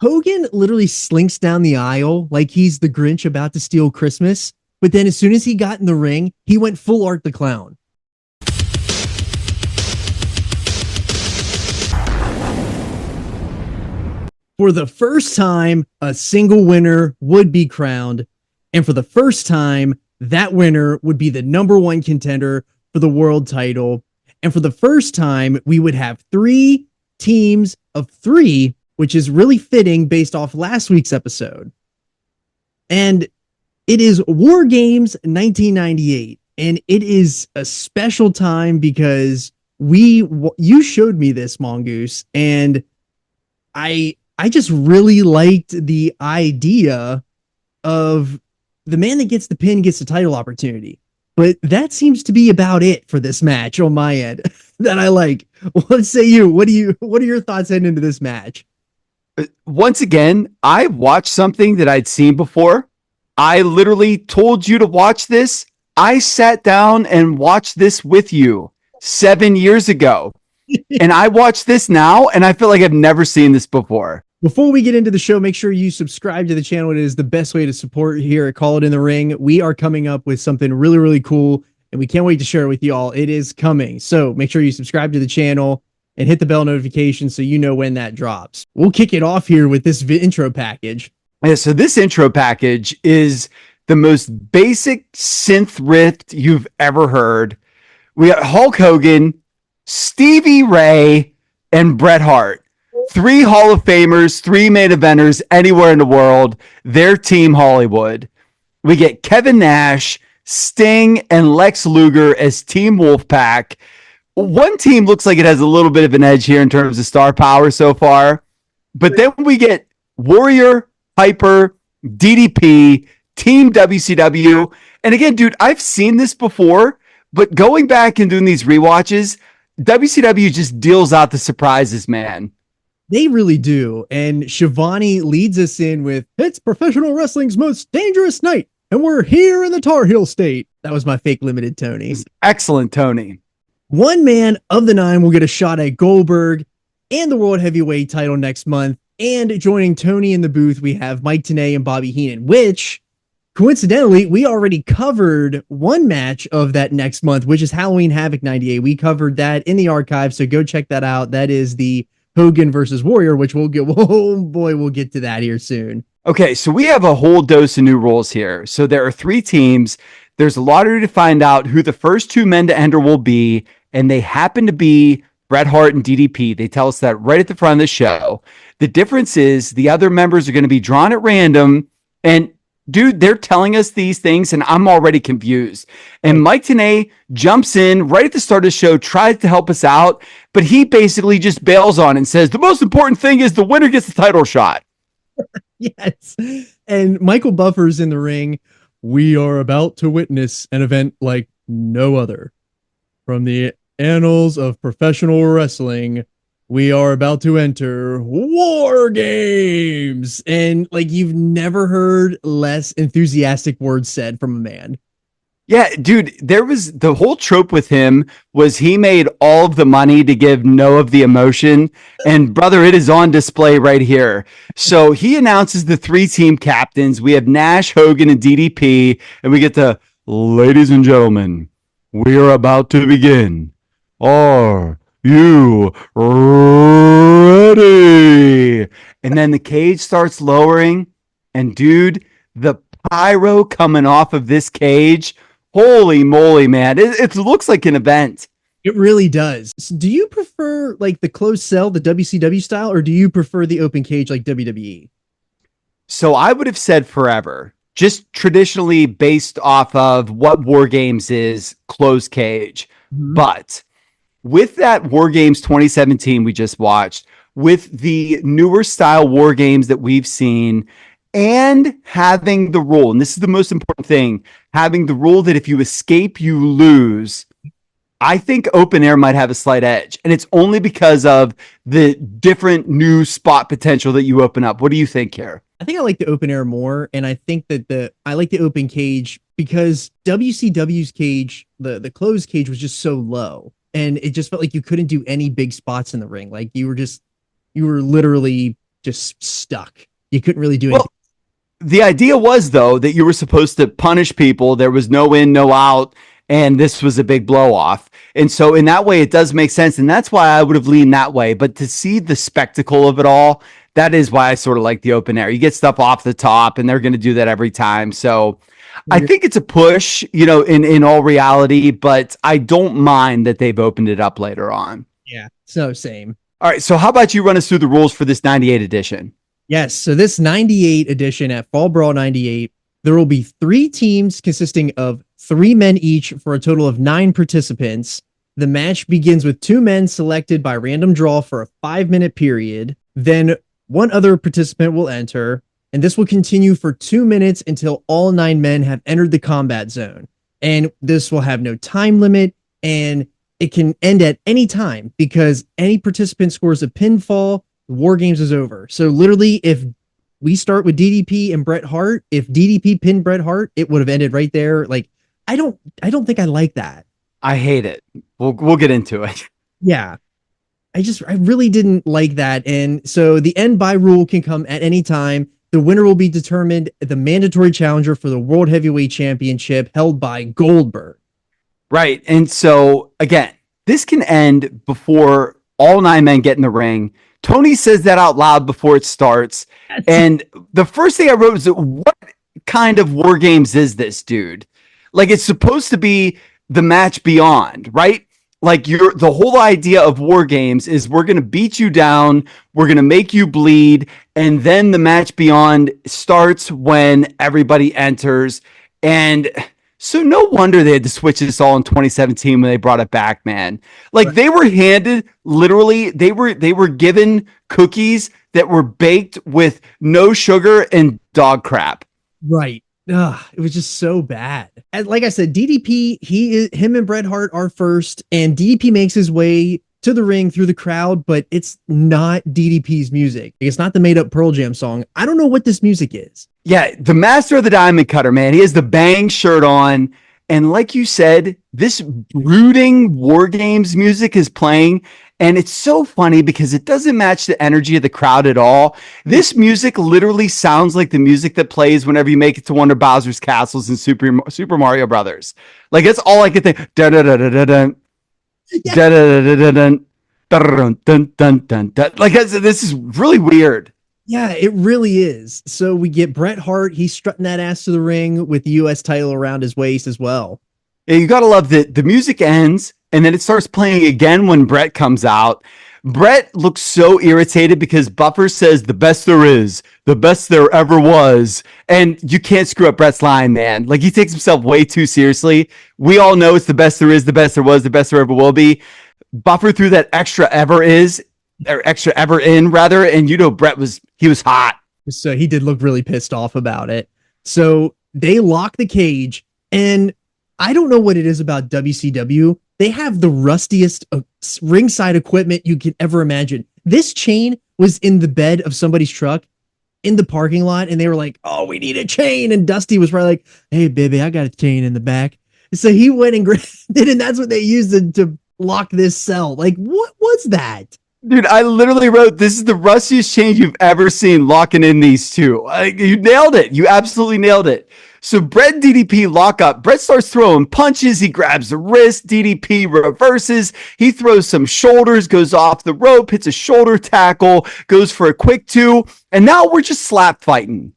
Hogan literally slinks down the aisle like he's the Grinch about to steal Christmas. But then as soon as he got in the ring, he went full Art the Clown. For the first time, a single winner would be crowned. And for the first time, that winner would be the number one contender for the world title. And for the first time, we would have 3 teams of 3, which is really fitting based off last week's episode. And it is War Games 1998. And it is a special time because you showed me this, Mongoose, and I just really liked the idea of the man that gets the pin gets the title opportunity. But that seems to be about it for this match on my end that I like. Let's say you. What are your thoughts heading into this match? Once again, I watched something that I'd seen before. I literally told you to watch this. I sat down and watched this with you 7 years ago. And I watch this now, and I feel like I've never seen this before. Before we get into the show, make sure you subscribe to the channel. It is the best way to support here at Call It in the Ring. We are coming up with something really, really cool, and we can't wait to share it with you all. It is coming. So make sure you subscribe to the channel and hit the bell notification so you know when that drops. We'll kick it off here with this intro package. Yeah, so this intro package is the most basic synth riff you've ever heard. We got Hulk Hogan, Stevie Ray, and Bret Hart. 3 Hall of Famers, 3 main eventers anywhere in the world. Their Team Hollywood. We get Kevin Nash, Sting, and Lex Luger as Team Wolfpack. One team looks like it has a little bit of an edge here in terms of star power so far. But then we get Warrior, Piper, DDP, Team WCW. And again, dude, I've seen this before, but going back and doing these rewatches, WCW just deals out the surprises, man. They really do. And Shivani leads us in with, it's professional wrestling's most dangerous night, and we're here in the Tar Heel state. That was my fake limited Tony. Excellent, Tony. One man of the 9 will get a shot at Goldberg and the World Heavyweight title next month. And joining Tony in the booth, we have Mike Tenay and Bobby Heenan, which coincidentally, we already covered one match of that next month, which is Halloween Havoc 98. We covered that in the archive, so go check that out. That is the Hogan versus Warrior, which we'll get. Oh boy, we'll get to that here soon. Okay, so we have a whole dose of new rules here. So there are 3 teams. There's a lottery to find out who the first 2 men to enter will be, and they happen to be Bret Hart and DDP. They tell us that right at the front of the show. The difference is the other members are going to be drawn at random, and dude, they're telling us these things, and I'm already confused. And Mike Tenay jumps in right at the start of the show, tries to help us out, but he basically just bails on and says, the most important thing is the winner gets the title shot. Yes. And Michael Buffer's in the ring. We are about to witness an event like no other. From the annals of professional wrestling, we are about to enter War Games. And like, you've never heard less enthusiastic words said from a man. Yeah, dude, there was the whole trope with him was he made all of the money to give no of the emotion. And brother, it is on display right here. So he announces the 3 team captains. We have Nash, Hogan, and DDP. And we get the, ladies and gentlemen, we are about to begin. Are you ready? And then the cage starts lowering. And dude, the pyro coming off of this cage, holy moly, man. It looks like an event. It really does. So do you prefer like the closed cell, the WCW style, or do you prefer the open cage like WWE? So I would have said forever, just traditionally based off of what War Games is, closed cage. Mm-hmm. But with that War Games 2017 we just watched, with the newer style War Games that we've seen, and having the rule, and this is the most important thing, having the rule that if you escape, you lose, I think open air might have a slight edge. And it's only because of the different new spot potential that you open up. What do you think here? I think I like the open air more. And I think that I like the open cage because WCW's cage, the closed cage was just so low. And it just felt like you couldn't do any big spots in the ring. Like you were literally just stuck. You couldn't really do Well, anything. the idea was, though, that you were supposed to punish people. There was no in, no out, and this was a big blow off. And so, in that way, it does make sense. And that's why I would have leaned that way. But to see the spectacle of it all, that is why I sort of like the open air. You get stuff off the top, and they're going to do that every time. So, I think it's a push, in all reality, but I don't mind that they've opened it up later on. Yeah. So same. All right. So, how about you run us through the rules for this 98 edition? Yes. So this 98 edition at Fall Brawl 98, there will be 3 teams consisting of 3 men each for a total of 9 participants. The match begins with 2 men selected by random draw for a 5-minute period. Then 1 other participant will enter, and this will continue for 2 minutes until all 9 men have entered the combat zone. And this will have no time limit, and it can end at any time because any participant scores a pinfall, War Games is over. So literally, if we start with DDP and Bret Hart, if DDP pinned Bret Hart, it would have ended right there. Like, I don't think I like that. I hate it. We'll get into it. Yeah. I really didn't like that. And so the end by rule can come at any time. The winner will be determined the mandatory challenger for the World Heavyweight Championship held by Goldberg. Right. And so again, this can end before all 9 men get in the ring. Tony says that out loud before it starts. And the first thing I wrote was, what kind of War Games is this, dude? Like, it's supposed to be the match beyond, right? Like, the whole idea of War Games is we're going to beat you down, we're going to make you bleed, and then the match beyond starts when everybody enters. And so no wonder they had to switch this all in 2017 when they brought it back, man. Like, they were handed, literally, they were given cookies that were baked with no sugar and dog crap. Right. Ugh, it was just so bad. And like I said, DDP, him and Bret Hart are first, and DDP makes his way to the ring through the crowd, but it's not DDP's music. It's not the made up Pearl Jam song. I don't know what this music is. Yeah, the master of the diamond cutter, man. He has the bang shirt on. And like you said, this brooding War Games music is playing. And it's so funny because it doesn't match the energy of the crowd at all. This music literally sounds like the music that plays whenever you make it to one of Bowser's castles in Super Mario Brothers. Like, that's all I could think. Dun dun dun dun dun. Dun dun dun dun dun dun dun. Like, this is really weird. Yeah, it really is. So we get Bret Hart. He's strutting that ass to the ring with the U.S. title around his waist as well. Yeah, you got to love that the music ends and then it starts playing again when Bret comes out. Bret looks so irritated because Buffer says the best there is, the best there ever was. And you can't screw up Bret's line, man. Like, he takes himself way too seriously. We all know it's the best there is, the best there was, the best there ever will be. Buffer threw that extra ever is, or extra ever in rather. And Bret was hot. So he did look really pissed off about it. So they lock the cage, and I don't know what it is about WCW. They have the rustiest ringside equipment you could ever imagine. This chain was in the bed of somebody's truck in the parking lot, and they were like, "Oh, we need a chain." And Dusty was probably like, "Hey, baby, I got a chain in the back." So he went and grabbed it, and that's what they used to lock this cell. Like, what was that? Dude, I literally wrote, this is the rustiest chain you've ever seen locking in these two. You nailed it. You absolutely nailed it. So Bret and DDP lock up. Bret starts throwing punches. He grabs the wrist. DDP reverses. He throws some shoulders, goes off the rope, hits a shoulder tackle, goes for a quick 2. And now we're just slap fighting.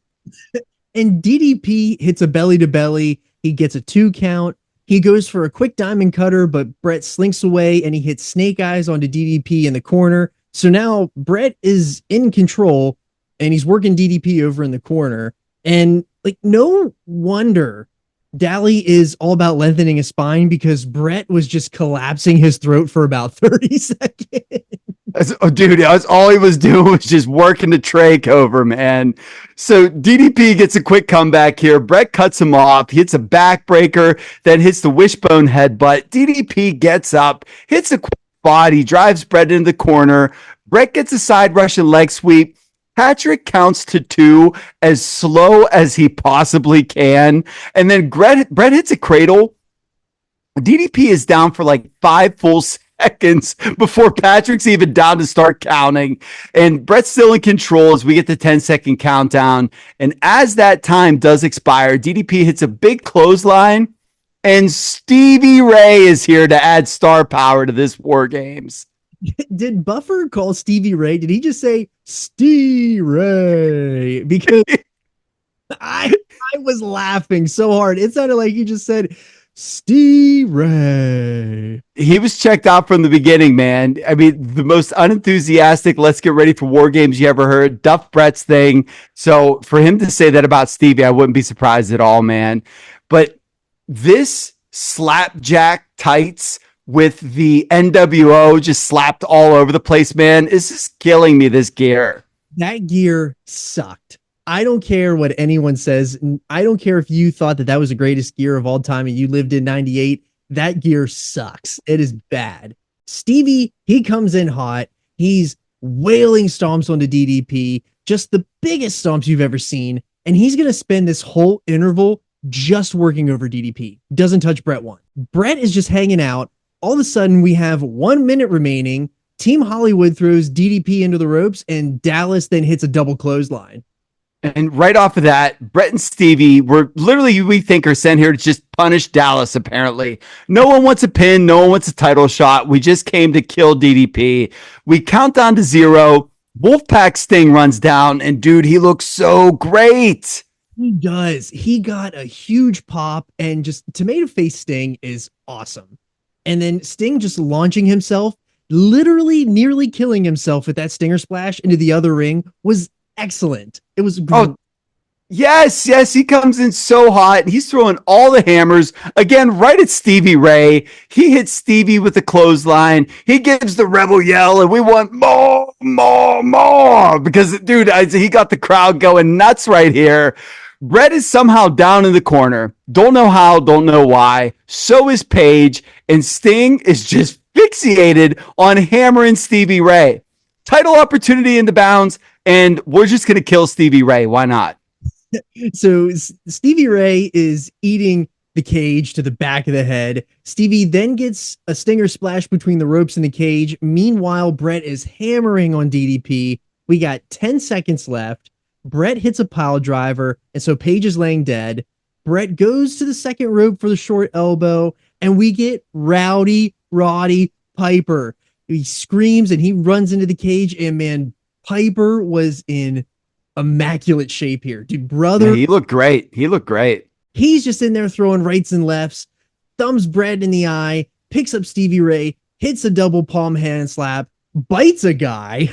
And DDP hits a belly to belly. He gets a 2 count. He goes for a quick diamond cutter, but Bret slinks away and he hits snake eyes onto DDP in the corner. So now Bret is in control and he's working DDP over in the corner. And like, no wonder Dally is all about lengthening his spine, because Bret was just collapsing his throat for about 30 seconds. Dude, that's all he was doing was just working the trach over, man. So DDP gets a quick comeback here. Bret cuts him off. He hits a backbreaker, then hits the wishbone headbutt. DDP gets up, hits a quick body, drives Bret into the corner. Bret gets a side Russian leg sweep. Patrick counts to 2 as slow as he possibly can. And then Bret hits a cradle. DDP is down for like 5 full seconds before Patrick's even down to start counting. And Brett's still in control as we get the 10-second countdown. And as that time does expire, DDP hits a big clothesline, and Stevie Ray is here to add star power to this War Games. Did Buffer call Stevie Ray? Did he just say Stevie Ray? Because I was laughing so hard. It sounded like he just said Stevie Ray. He was checked out from the beginning, man. I mean, the most unenthusiastic, let's get ready for War Games you ever heard. Duff Brett's thing. So for him to say that about Stevie, I wouldn't be surprised at all, man. But this slapjack tights with the NWO just slapped all over the place, man, is just killing me, this gear. That gear sucked. I don't care what anyone says. I don't care if you thought that was the greatest gear of all time and you lived in 98. That gear sucks. It is bad. Stevie, he comes in hot. He's wailing stomps onto DDP, just the biggest stomps you've ever seen. And he's going to spend this whole interval just working over DDP. Doesn't touch Bret once. Bret is just hanging out. All of a sudden, we have 1 minute remaining. Team Hollywood throws DDP into the ropes, and Dallas then hits a double clothesline. And right off of that, Bret and Stevie were literally, we think, are sent here to just punish Dallas, apparently. No one wants a pin. No one wants a title shot. We just came to kill DDP. We count down to 0. Wolfpack Sting runs down, and dude, he looks so great. He does. He got a huge pop, and just Tomato Face Sting is awesome. And then Sting just launching himself, literally nearly killing himself with that Stinger Splash into the other ring was excellent. It was great. Oh, yes. He comes in so hot. He's throwing all the hammers again, right at Stevie Ray. He hits Stevie with the clothesline. He gives the rebel yell, and we want more, because dude, he got the crowd going nuts right here. Bret is somehow down in the corner. Don't know how, don't know why. So is Paige, and Sting is just fixated on hammering Stevie Ray. Title opportunity in the bounds, and we're just going to kill Stevie Ray. Why not? So Stevie Ray is eating the cage to the back of the head. Stevie then gets a Stinger Splash between the ropes and the cage. Meanwhile, Bret is hammering on DDP. We got 10 seconds left. Bret hits a pile driver, and so Paige is laying dead. Bret goes to the second rope for the short elbow, and we get Roddy Piper. He screams, and he runs into the cage, and man, Piper was in immaculate shape here. Dude, brother. Yeah, he looked great. He's just in there throwing rights and lefts, thumbs Bret in the eye, picks up Stevie Ray, hits a double palm hand slap, bites a guy,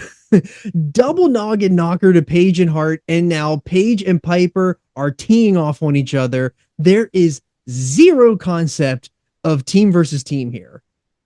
double noggin knocker to Paige and Hart, and now Paige and Piper are teeing off on each other. There is zero concept of team versus team here.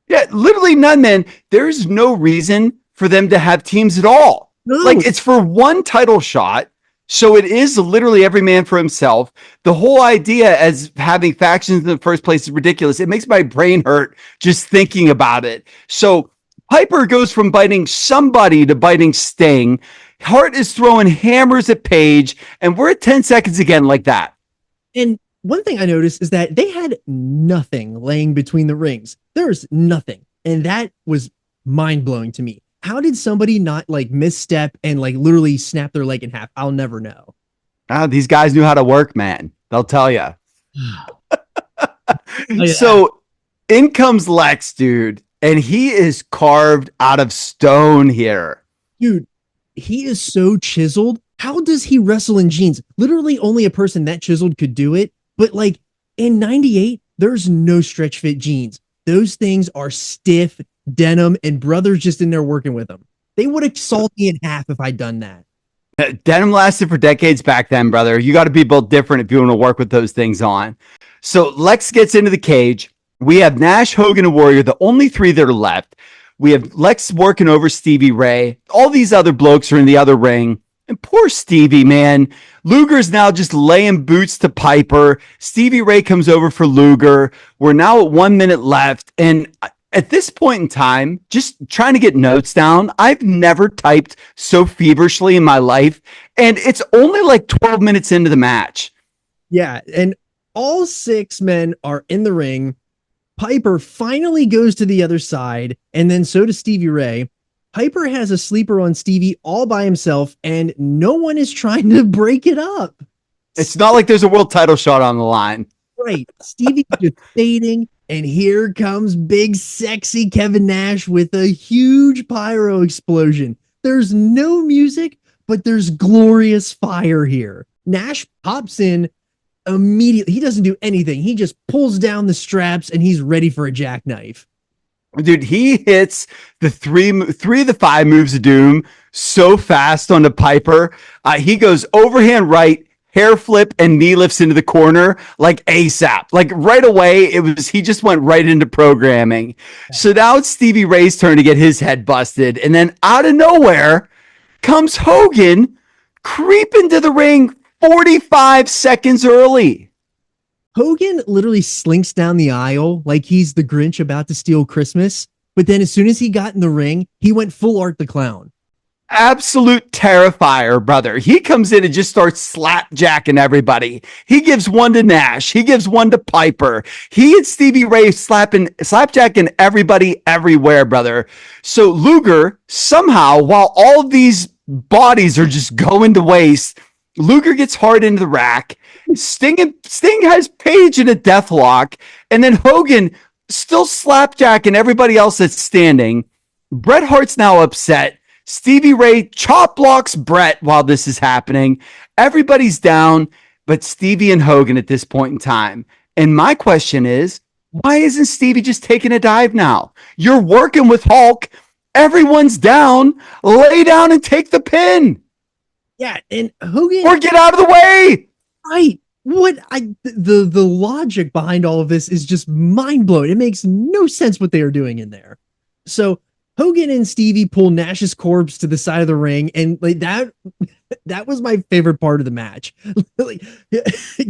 Yeah, literally none, man. There's no reason for them to have teams at all. No. Like, it's for one title shot. So it is literally every man for himself. The whole idea as having factions in the first place is ridiculous. It makes my brain hurt just thinking about it. So Piper goes from biting somebody to biting Sting. Hart is throwing hammers at Paige, and we're at 10 seconds again like that. And one thing I noticed is that they had nothing laying between the rings. There's nothing. And that was mind-blowing to me. How did somebody not like misstep and like literally snap their leg in half? I'll never know. These guys knew how to work, man. They'll tell you. Yeah. So in comes Lex, dude. And he is carved out of stone here. Dude, he is so chiseled. How does he wrestle in jeans? Literally only a person that chiseled could do it. But like in 98, there's no stretch fit jeans. Those things are stiff denim, and brother's just in there working with them. They would have sawed me in half if I'd done that. Denim lasted for decades back then, brother. You got to be built different if you want to work with those things on. So Lex gets into the cage. We have Nash, Hogan, and Warrior, the only three that are left. We have Lex working over Stevie Ray. All these other blokes are in the other ring. And poor Stevie, man. Luger's now just laying boots to Piper. Stevie Ray comes over for Luger. We're now at 1 minute left. And at this point in time, just trying to get notes down, I've never typed so feverishly in my life. And it's only like 12 minutes into the match. Yeah. And all six men are in the ring. Piper finally goes to the other side, and then so does Stevie Ray. Piper has a sleeper on Stevie all by himself, and no one is trying to break it up. It's not like there's a world title shot on the line. Right. Stevie's just fading, and here comes big, sexy Kevin Nash with a huge pyro explosion. There's no music, but there's glorious fire here. Nash pops in immediately. He doesn't do anything. He just pulls down the straps, and he's ready for a jackknife. Dude, he hits the three of the 5 moves of doom so fast on the Piper. He goes overhand right, hair flip, and knee lifts into the corner like ASAP. Like right away, he just went right into programming. So now it's Stevie Ray's turn to get his head busted. And then out of nowhere comes Hogan creeping to the ring 45 seconds early. Hogan literally slinks down the aisle like he's the Grinch about to steal Christmas. But then as soon as he got in the ring, he went full Art the Clown. Absolute terrifier, brother. He comes in and just starts slapjacking everybody. He gives one to Nash. He gives one to Piper. He and Stevie Ray slapjacking everybody everywhere, brother. So Luger, somehow, while all of these bodies are just going to waste, Luger gets hard into the rack. Sting has Paige in a death lock, and then Hogan still slapjacking everybody else that's standing. Bret Hart's now upset. Stevie Ray chop blocks Bret while this is happening. Everybody's down, but Stevie and Hogan at this point in time. And my question is, why isn't Stevie just taking a dive now? You're working with Hulk. Everyone's down. Lay down and take the pin. Yeah, and Hogan... Or get out of the way! Right. The logic behind all of this is just mind-blowing. It makes no sense what they are doing in there. So Hogan and Stevie pull Nash's corpse to the side of the ring, and like that was my favorite part of the match. Like,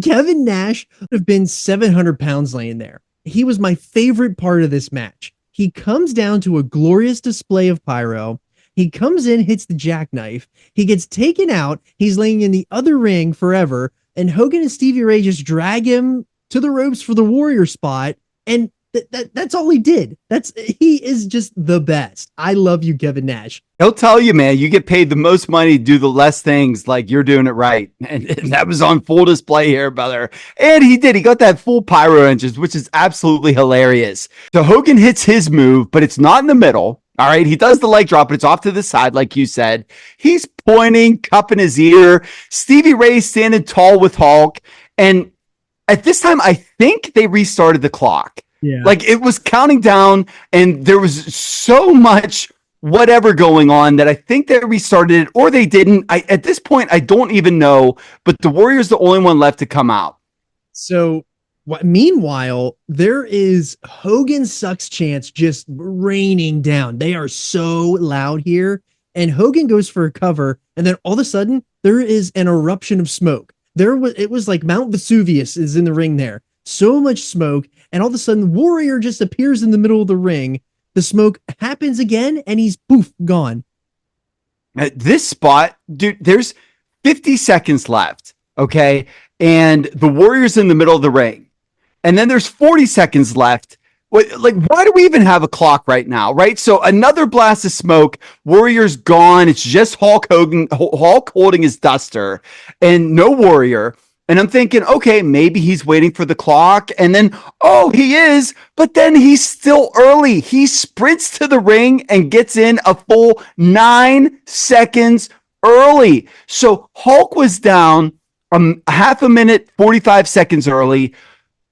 Kevin Nash would have been 700 pounds laying there. He was my favorite part of this match. He comes down to a glorious display of pyro. He comes in, hits the jackknife. He gets taken out. He's laying in the other ring forever. And Hogan and Stevie Ray just drag him to the ropes for the Warrior spot. And that's all he did. He is just the best. I love you, Kevin Nash. He'll tell you, man, you get paid the most money to do the less things, like you're doing it right. And that was on full display here, brother. And he did. He got that full pyro engines, which is absolutely hilarious. So Hogan hits his move, but it's not in the middle. All right. He does the leg drop, but it's off to the side, like you said. He's pointing, cupping his ear. Stevie Ray standing tall with Hulk. And at this time, I think they restarted the clock. Yeah. Like it was counting down, and there was so much whatever going on that I think they restarted it, or they didn't. At this point, I don't even know, but the Warrior's the only one left to come out. So meanwhile, there is Hogan Sucks chants just raining down. They are so loud here. And Hogan goes for a cover, and then all of a sudden, there is an eruption of smoke. It was like Mount Vesuvius is in the ring there. So much smoke, and all of a sudden, Warrior just appears in the middle of the ring. The smoke happens again, and he's poof, gone. At this spot, dude, there's 50 seconds left, okay? And the Warrior's in the middle of the ring. And then there's 40 seconds left. Like, why do we even have a clock right now, right? So another blast of smoke, Warrior's gone. It's just Hulk holding his duster, and no Warrior. And I'm thinking, okay, maybe he's waiting for the clock. And then, oh, he is. But then he's still early. He sprints to the ring and gets in a full 9 seconds early. So Hulk was down half a minute, 45 seconds early.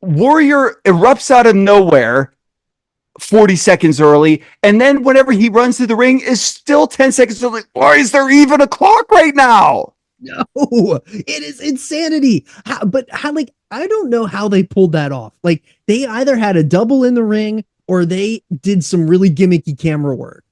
Warrior erupts out of nowhere 40 seconds early. And then whenever he runs to the ring is still 10 seconds early. Why is there even a clock right now? No, it is insanity. I don't know how they pulled that off. Like, they either had a double in the ring or they did some really gimmicky camera work.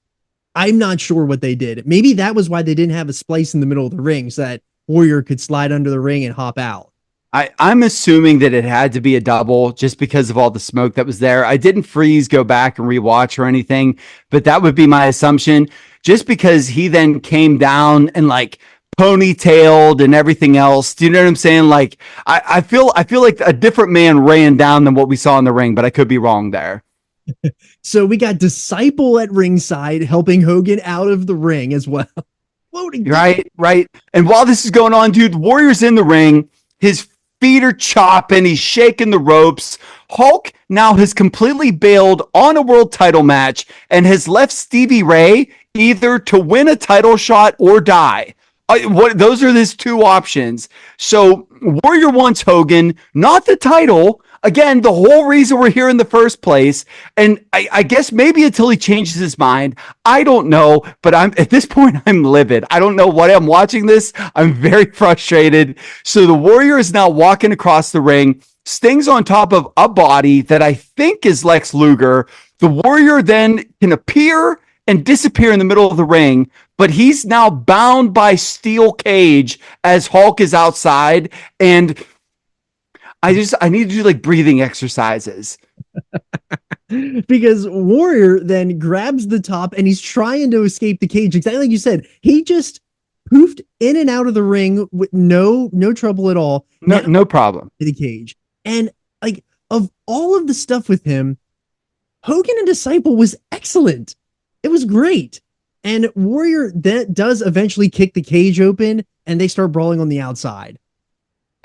I'm not sure what they did. Maybe that was why they didn't have a splice in the middle of the ring so that Warrior could slide under the ring and hop out. I'm assuming that it had to be a double just because of all the smoke that was there. I didn't go back and rewatch or anything, but that would be my assumption, just because he then came down and like ponytailed and everything else. Do you know what I'm saying? Like, I feel like a different man ran down than what we saw in the ring, but I could be wrong there. So we got Disciple at ringside helping Hogan out of the ring as well. Right. And while this is going on, dude, Warrior's in the ring. His feet are chopping. He's shaking the ropes. Hulk now has completely bailed on a world title match and has left Stevie Ray either to win a title shot or die. Those are his two options. So Warrior wants Hogan, not the title. Again, the whole reason we're here in the first place. And I guess maybe until he changes his mind. I don't know, but at this point, I'm livid. I don't know what I'm watching this. I'm very frustrated. So the Warrior is now walking across the ring. Sting's on top of a body that I think is Lex Luger. The Warrior then can appear and disappear in the middle of the ring, but he's now bound by steel cage as Hulk is outside. And I need to do like breathing exercises. Because Warrior then grabs the top and he's trying to escape the cage. Exactly like you said, he just poofed in and out of the ring with no trouble at all. No problem. To the cage. And like, of all of the stuff with him, Hogan and Disciple was excellent. It was great. And Warrior does eventually kick the cage open and they start brawling on the outside.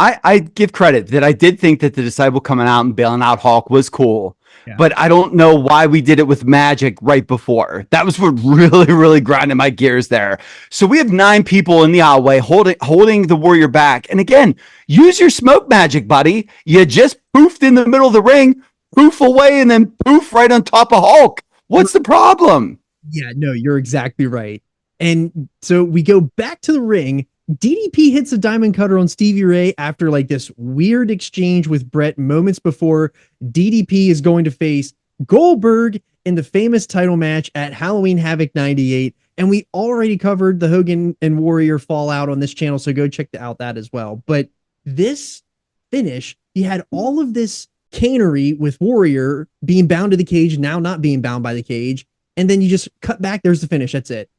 I give credit that I did think that the Disciple coming out and bailing out Hulk was cool. Yeah. But I don't know why we did it with Magic right before. That was what really grinded my gears there. So we have 9 people in the aisleway holding the Warrior back. And again, use your smoke magic, buddy. You just poofed in the middle of the ring, poof away, and then poof right on top of Hulk. What's the problem? Yeah, no, you're exactly right. And so we go back to the ring. DDP hits a diamond cutter on Stevie Ray after like this weird exchange with Bret moments before DDP is going to face Goldberg in the famous title match at Halloween Havoc 98. And we already covered the Hogan and Warrior fallout on this channel, so go check out that as well. But this finish, he had all of this canery with Warrior being bound to the cage, now not being bound by the cage. And then you just cut back. There's the finish. That's it.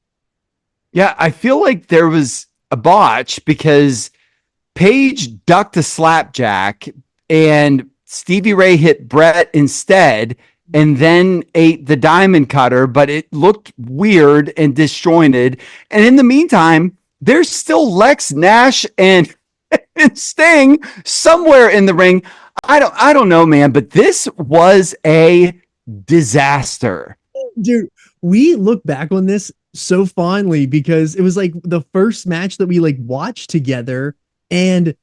Yeah, I feel like there was a botch because Paige ducked a slapjack and Stevie Ray hit Bret instead and then ate the diamond cutter, but it looked weird and disjointed. And in the meantime, there's still Lex, Nash, and Sting somewhere in the ring. I don't know, man, but this was a disaster. Dude, we look back on this so fondly because it was like the first match that we like watched together. And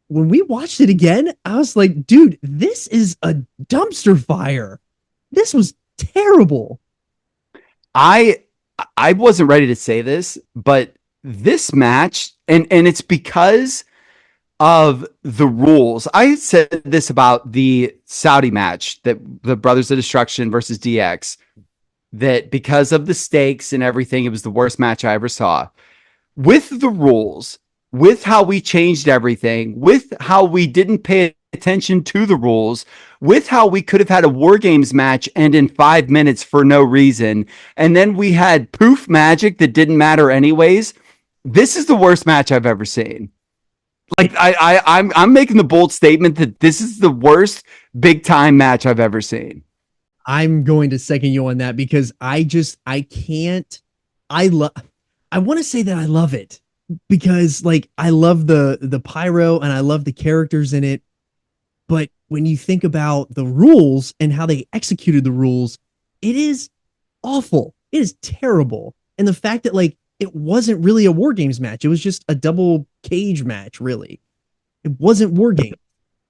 when we watched it again, I was like, dude, this is a dumpster fire. This was terrible. I wasn't ready to say this, but this match, and it's because of the rules. I said this about the Saudi match, that the Brothers of Destruction versus DX, that because of the stakes and everything, it was the worst match I ever saw. With the rules, with how we changed everything, with how we didn't pay attention to the rules, with how we could have had a War Games match end in 5 minutes for no reason, and then we had poof magic that didn't matter anyways. This is the worst match I've ever seen. Like I'm making the bold statement that this is the worst big time match I've ever seen. I'm going to second you on that because I want to say that I love it because like I love the pyro and I love the characters in it. But when you think about the rules and how they executed the rules, it is awful. It is terrible. And the fact that like it wasn't really a War Games match. It was just a double cage match, really. It wasn't War Games.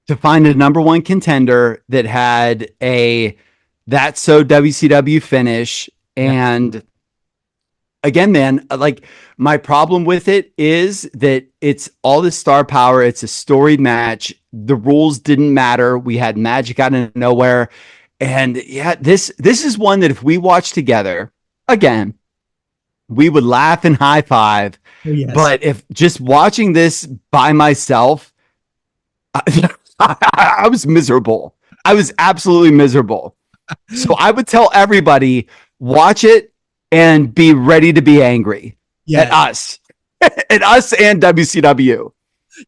To find a number one contender that had a That's So WCW finish. And again, man, like my problem with it is that it's all this star power. It's a storied match. The rules didn't matter. We had magic out of nowhere. And yeah, this is one that if we watch together again, we would laugh and high five. Oh, yes. But if just watching this by myself, I was miserable. I was absolutely miserable. So I would tell everybody, watch it and be ready to be angry at us. And us and WCW.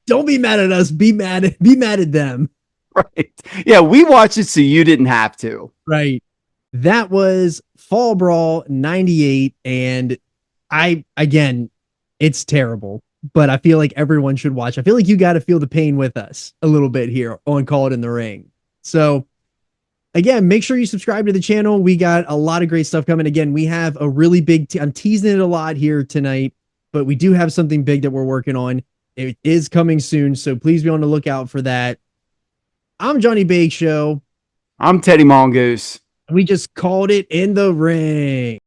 Don't be mad at us. Be mad at them. Right. Yeah, we watched it so you didn't have to. Right. That was Fall Brawl 98. And again, it's terrible, but I feel like everyone should watch. I feel like you got to feel the pain with us a little bit here on Call It in the Ring. So again, make sure you subscribe to the channel. We got a lot of great stuff coming. Again, we have a really big, I'm teasing it a lot here tonight, but we do have something big that we're working on. It is coming soon. So please be on the lookout for that. I'm Johnny Bake Show. I'm Teddy Mongoose. We just called it in the ring.